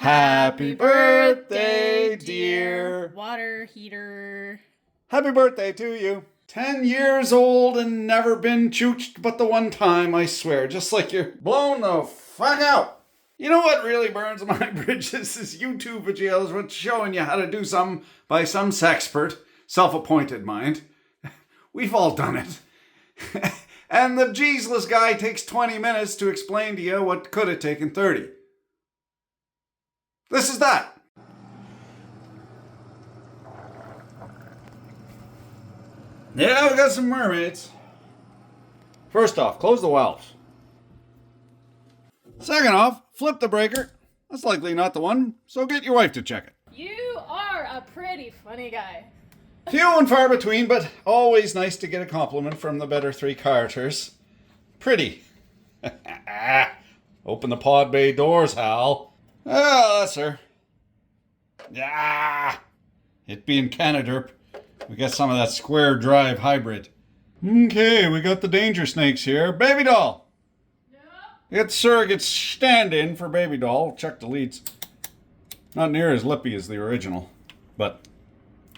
Happy birthday, dear water heater. Happy birthday to you. 10 years old and never been chooched but the one time, I swear. Just like you're blown the fuck out. You know what really burns my bridges is YouTube videos with showing you how to do something by some sexpert, self-appointed mind. We've all done it. And the Jeezeless guy takes 20 minutes to explain to you what could have taken 30. This is that. Yeah, we got some mermaids. First off, close the valves. Second off, flip the breaker. That's likely not the one, so get your wife to check it. You are a pretty funny guy. Few and far between, but always nice to get a compliment from the better three carters. Pretty. Open the pod bay doors, Hal. Ah, that's her. Yeah. It being Canada, we got some of that square drive hybrid. Okay, we got the danger snakes here. Baby doll. Yep. We got the surrogate stand-in for baby doll. Check the leads. Not near as lippy as the original, but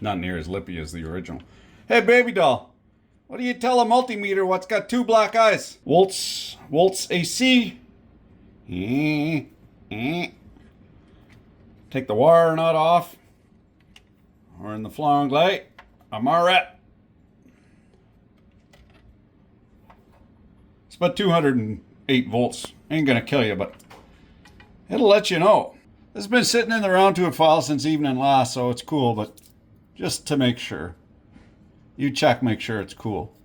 not near as lippy as the original. Hey, baby doll. What do you tell a multimeter what's got two black eyes? Volts AC. Take the wire nut off. Or in the flowing light, a Maret. It's about 208 volts. Ain't gonna kill you, but it'll let you know. This has been sitting in the round 2 file since evening last, so it's cool, but just to make sure. You check, make sure it's cool.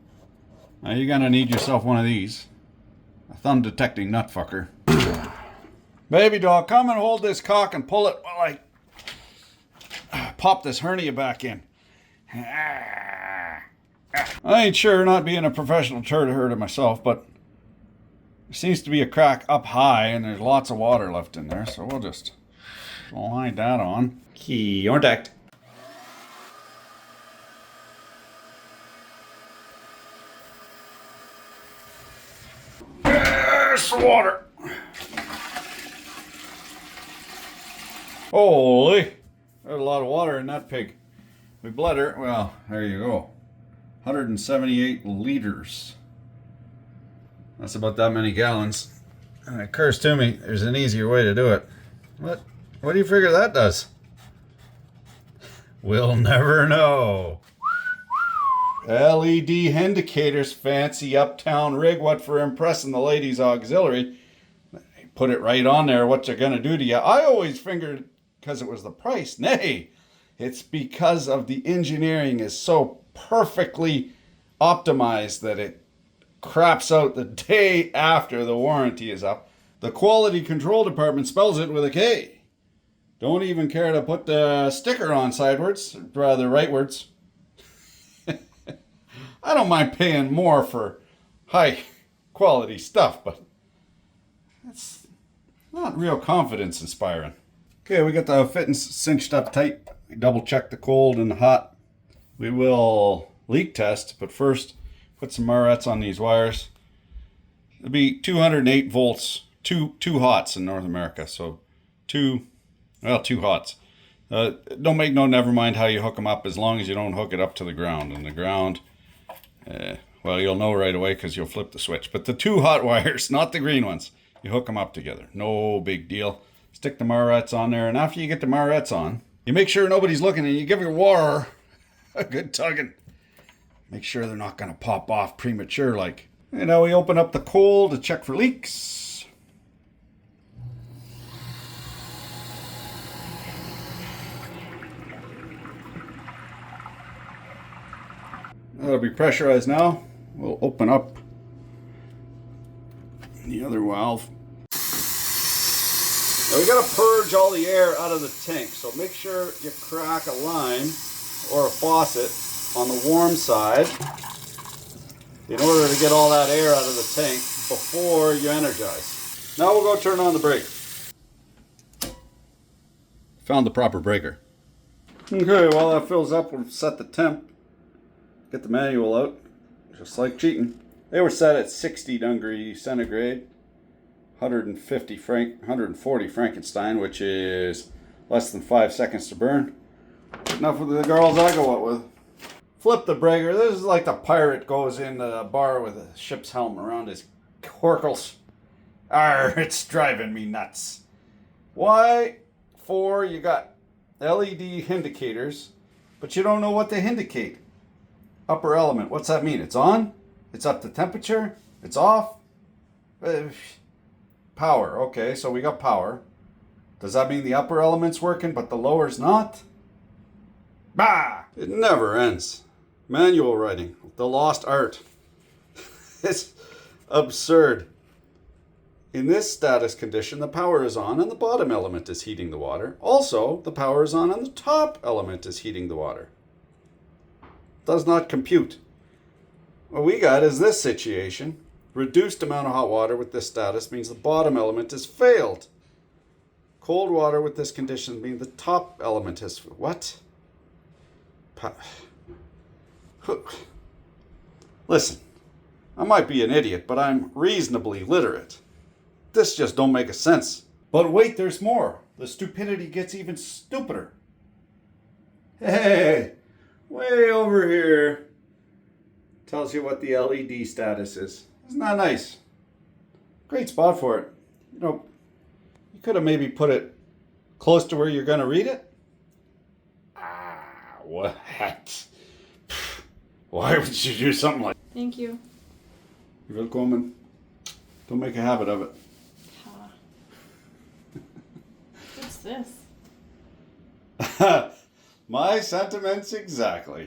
Now you're gonna need yourself one of these. A thumb detecting nut fucker. Baby doll, come and hold this cock and pull it while I pop this hernia back in. I ain't sure, not being a professional turd herder myself, but there seems to be a crack up high and there's lots of water left in there, so we'll just slide that on. Key contact. There's the water. Holy, there's a lot of water in that pig. We bled her. Well, there you go. 178 liters. That's about that many gallons. And it occurs to me, there's an easier way to do it. What do you figure that does? We'll never know. LED indicators, fancy uptown rig. What for impressing the ladies auxiliary? Put it right on there, what they're gonna do to you. I always figured because it was the price. Nay, it's because of the engineering is so perfectly optimized that it craps out the day after the warranty is up. The quality control department spells it with a K. Don't even care to put the sticker on sidewards, rather rightwards. I don't mind paying more for high quality stuff, but it's not real confidence inspiring. Okay, we got the fittings cinched up tight. We double check the cold and the hot. We will leak test, but first put some Marets on these wires. It'll be 208 volts, two hots in North America, so two hots. Don't make no never mind how you hook them up as long as you don't hook it up to the ground. And the ground, well, you'll know right away because you'll flip the switch. But the two hot wires, not the green ones, you hook them up together. No big deal. Stick the Marets on there, and after you get the Marets on, you make sure nobody's looking and you give your wire a good tugging. Make sure they're not going to pop off premature like. And now we open up the coal to check for leaks. That'll be pressurized now. We'll open up the other valve. Now we gotta purge all the air out of the tank, so make sure you crack a line or a faucet on the warm side in order to get all that air out of the tank before you energize. Now we'll go turn on the breaker. Found the proper breaker. Okay, while that fills up, we'll set the temp. Get the manual out, just like cheating. They were set at 60 degrees centigrade. 140 Frankenstein, which is less than 5 seconds to burn. Enough with the girls I go out with. Flip the breaker. This is like the pirate goes in the bar with a ship's helm around his corkles. Arr, it's driving me nuts. Why? For you got LED indicators, but you don't know what they indicate. Upper element, what's that mean? It's on? It's up to temperature? It's off? Power, okay, so we got power. Does that mean the upper element's working, but the lower's not? Bah! It never ends. Manual writing, the lost art. It's absurd. In this status condition, the power is on and the bottom element is heating the water. Also, the power is on and the top element is heating the water. Does not compute. What we got is this situation. Reduced amount of hot water with this status means the bottom element has failed. Cold water with this condition means the top element has... What? Listen, I might be an idiot, but I'm reasonably literate. This just don't make a sense. But wait, there's more. The stupidity gets even stupider. Hey, way over here. Tells you what the LED status is. Isn't that nice? Great spot for it. You know, you could have maybe put it close to where you're going to read it. Ah, what? Why would you do something like that? Thank you. You're welcome. Don't make a habit of it. What's this? My sentiments exactly.